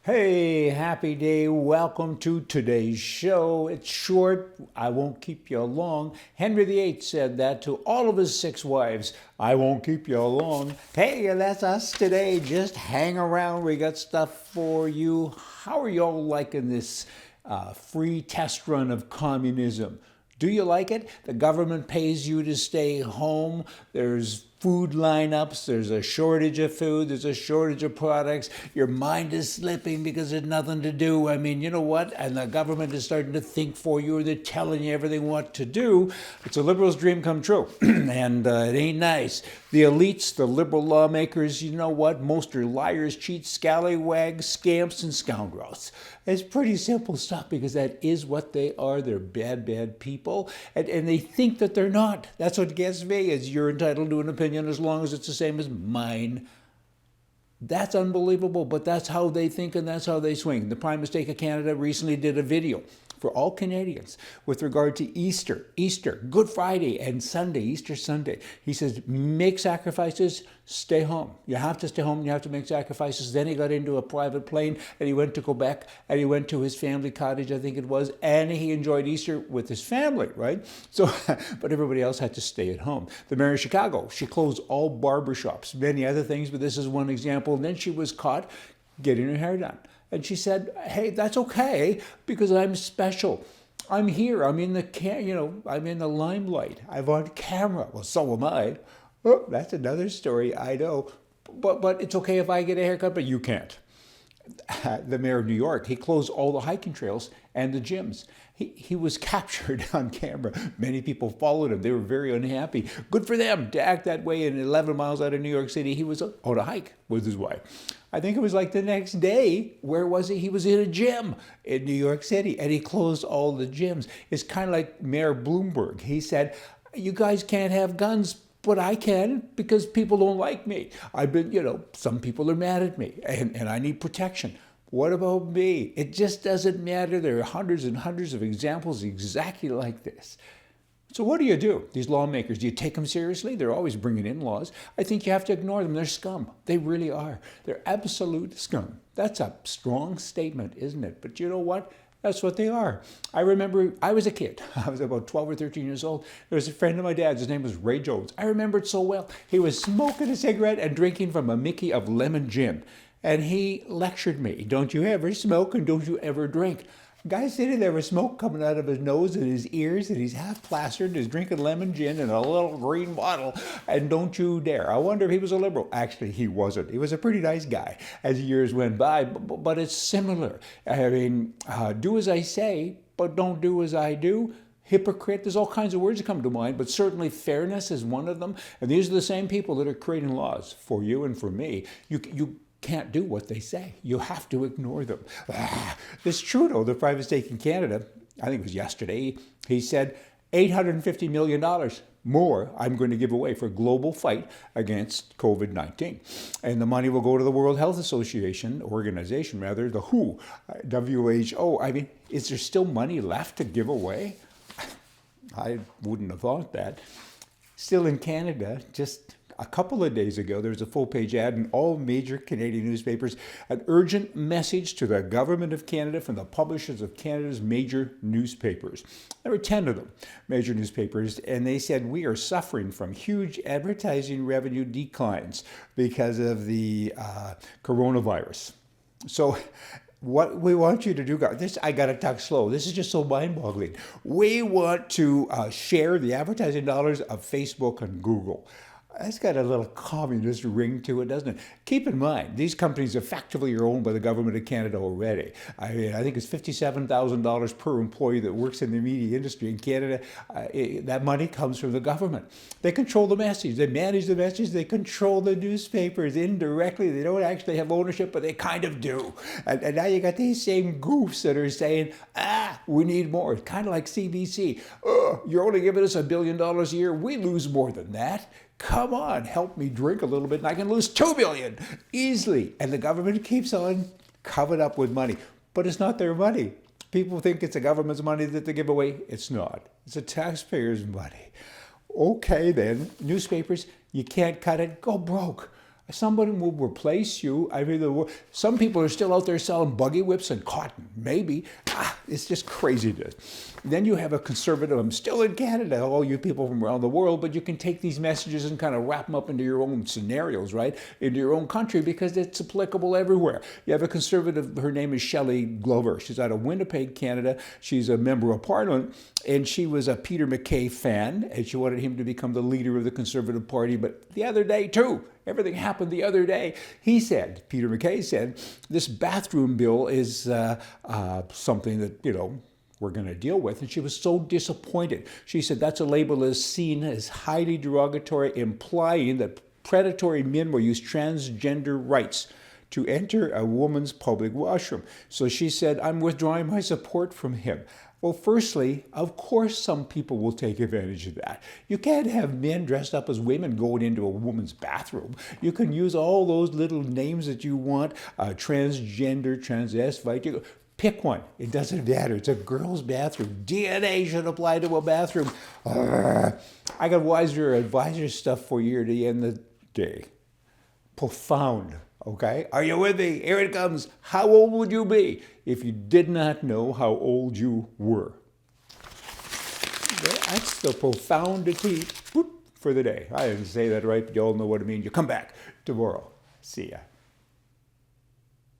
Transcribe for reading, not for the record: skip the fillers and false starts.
Hey, happy day. Welcome to today's show. It's short. I won't keep you long. Henry VIII said that to all of his 6 wives. I won't keep you long. Hey, that's us today. Just hang around. We got stuff for you. How are y'all liking this free test run of communism? Do you like it? The government pays you to stay home. There's food lineups. There's a shortage of food. There's a shortage of products. Your mind is slipping because there's nothing to do. I mean, you know what? And the government is starting to think for you, or they're telling you everything what to do. It's a liberal's dream come true. And it ain't nice. The elites, the liberal lawmakers, you know what? Most are liars, cheats, scallywags, scamps, and scoundrels. It's pretty simple stuff because that is what they are. They're bad, bad people. And they think that they're not. That's what gets me, is you're entitled to an opinion as long as it's the same as mine. That's unbelievable, but that's how they think and that's how they swing. The Prime Minister of Canada recently did a video for all Canadians with regard to Easter, Good Friday, and Sunday, Easter Sunday. He says, make sacrifices, stay home. You have to stay home, you have to make sacrifices. Then he got into a private plane and he went to Quebec and he went to his family cottage, I think it was, and he enjoyed Easter with his family, right? So, but everybody else had to stay at home. The mayor of Chicago, she closed all barbershops, many other things, but this is one example. And then she was caught getting her hair done. And she said, hey, that's okay because I'm special. I'm here. I'm in the I'm in the limelight. I'm on camera. Well, so am I. Oh, that's another story, I know. But it's okay if I get a haircut, but you can't. The mayor of New York, he closed all the hiking trails and the gyms. He was captured on camera. Many people followed him. They were very unhappy. Good for them to act that way. And 11 miles out of New York City, he was on a hike with his wife. I think it was like the next day. Where was he? He was in a gym in New York City, and he closed all the gyms. It's kind of like Mayor Bloomberg. He said, you guys can't have guns, but I can because people don't like me. Some people are mad at me, and I need protection. What about me? It just doesn't matter. There are hundreds and hundreds of examples exactly like this. So what do? These lawmakers, do you take them seriously? They're always bringing in laws. I think you have to ignore them. They're scum. They really are. They're absolute scum. That's a strong statement, isn't it? But you know what? That's what they are. I remember I was a kid. I was about 12 or 13 years old. There was a friend of my dad's. His name was Ray Jones. I remember it so well. He was smoking a cigarette and drinking from a Mickey of lemon gin. And he lectured me, don't you ever smoke and don't you ever drink. Guy sitting there with smoke coming out of his nose and his ears, and he's half plastered, and he's drinking lemon gin in a little green bottle, and don't you dare. I wonder if he was a liberal. Actually, he wasn't. He was a pretty nice guy as years went by, but it's similar. I mean, do as I say, but don't do as I do. Hypocrite, there's all kinds of words that come to mind, but certainly fairness is one of them. And these are the same people that are creating laws for you and for me. You can't do what they say. You have to ignore them. This Trudeau, the Prime Minister in Canada, I think it was yesterday, he said $850 million more I'm going to give away for global fight against COVID-19. And the money will go to the World Health Organization, the WHO. I mean, is there still money left to give away? I wouldn't have thought that. Still in Canada, just a couple of days ago, there was a full-page ad in all major Canadian newspapers, an urgent message to the Government of Canada from the publishers of Canada's major newspapers. There were 10 of them, major newspapers, and they said, we are suffering from huge advertising revenue declines because of the coronavirus. So what we want you to do, this I got to talk slow. This is just so mind-boggling. We want to share the advertising dollars of Facebook and Google. That's got a little communist ring to it, doesn't it? Keep in mind, these companies effectively are owned by the government of Canada already. I mean, I think it's $57,000 per employee that works in the media industry in Canada. That money comes from the government. They control the message. They manage the message. They control the newspapers indirectly. They don't actually have ownership, but they kind of do. And now you got these same goofs that are saying, we need more. It's kind of like CBC. You're only giving us $1 billion a year. We lose more than that. Come on, help me drink a little bit and I can lose $2 billion easily. And the government keeps on covered up with money. But it's not their money. People think it's the government's money that they give away. It's not. It's the taxpayers' money. Okay then, newspapers, you can't cut it, go broke. Somebody will replace you. I mean, some people are still out there selling buggy whips and cotton. Maybe. It's just craziness. Then you have a conservative. I'm still in Canada, all you people from around the world, but you can take these messages and kind of wrap them up into your own scenarios, right? Into your own country, because it's applicable everywhere. You have a conservative, her name is Shelley Glover. She's out of Winnipeg, Canada. She's a member of Parliament, and she was a Peter MacKay fan, and she wanted him to become the leader of the Conservative Party. But the other day, too, everything happened the other day. He said, Peter MacKay said, this bathroom bill is something that, we're going to deal with. And she was so disappointed. She said that's a label that is seen as highly derogatory, implying that predatory men will use transgender rights to enter a woman's public washroom. So she said, I'm withdrawing my support from him. Well, firstly, of course some people will take advantage of that. You can't have men dressed up as women going into a woman's bathroom. You can use all those little names that you want, transgender, transvestite. Pick one. It doesn't matter. It's a girl's bathroom. DNA should apply to a bathroom. I got wiser advisor stuff for you at the end of the day. Profound. Okay? Are you with me? Here it comes. How old would you be if you did not know how old you were? That's the profundity for the day. I didn't say that right, but you all know what I mean. You come back tomorrow. See ya.